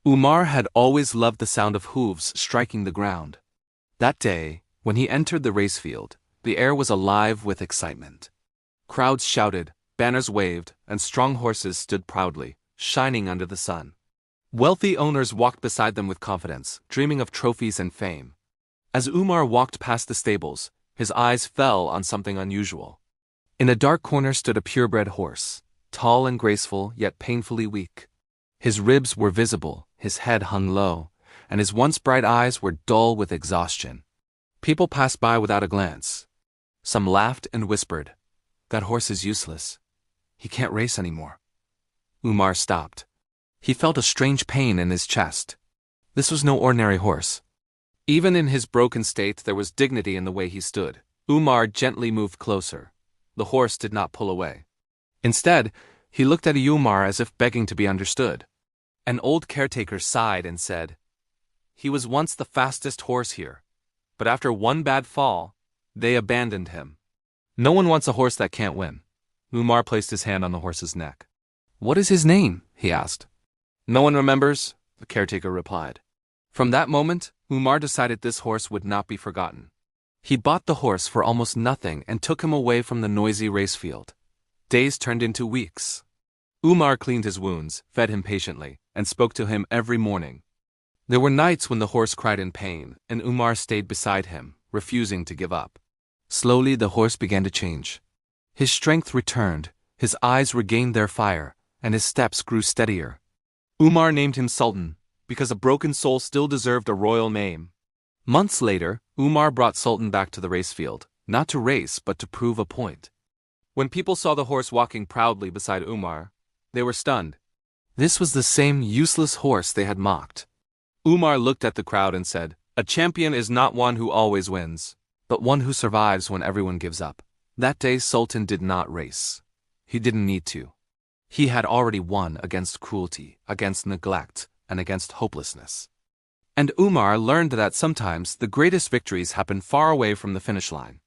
Umar had always loved the sound of hooves striking the ground. That day, when he entered the racefield, the air was alive with excitement. Crowds shouted, banners waved, and strong horses stood proudly, shining under the sun. Wealthy owners walked beside them with confidence, dreaming of trophies and fame. As Umar walked past the stables, his eyes fell on something unusual. In a dark corner stood a purebred horse, tall and graceful, yet painfully weak. His ribs were visible, his head hung low, and his once bright eyes were dull with exhaustion. People passed by without a glance. Some laughed and whispered, "That horse is useless. He can't race anymore." Umar stopped. He felt a strange pain in his chest. This was no ordinary horse. Even in his broken state, there was dignity in the way he stood. Umar gently moved closer. The horse did not pull away. Instead, he looked at Umar as if begging to be understood. An old caretaker sighed and said, "He was once the fastest horse here, but after one bad fall, they abandoned him. No one wants a horse that can't win." Umar placed his hand on the horse's neck. "What is his name?" he asked. "No one remembers," the caretaker replied. From that moment, Umar decided this horse would not be forgotten. He bought the horse for almost nothing and took him away from the noisy racefield. Days turned into weeks. Umar cleaned his wounds, fed him patiently, and spoke to him every morning. There were nights when the horse cried in pain, and Umar stayed beside him, refusing to give up. Slowly the horse began to change. His strength returned, his eyes regained their fire, and his steps grew steadier. Umar named him Sultan, because a broken soul still deserved a royal name. Months later, Umar brought Sultan back to the racefield, not to race but to prove a point. When people saw the horse walking proudly beside Umar, they were stunned. This was the same useless horse they had mocked. Umar looked at the crowd and said, "A champion is not one who always wins, but one who survives when everyone gives up." That day Sultan did not race. He didn't need to. He had already won against cruelty, against neglect, and against hopelessness. And Umar learned that sometimes the greatest victories happen far away from the finish line.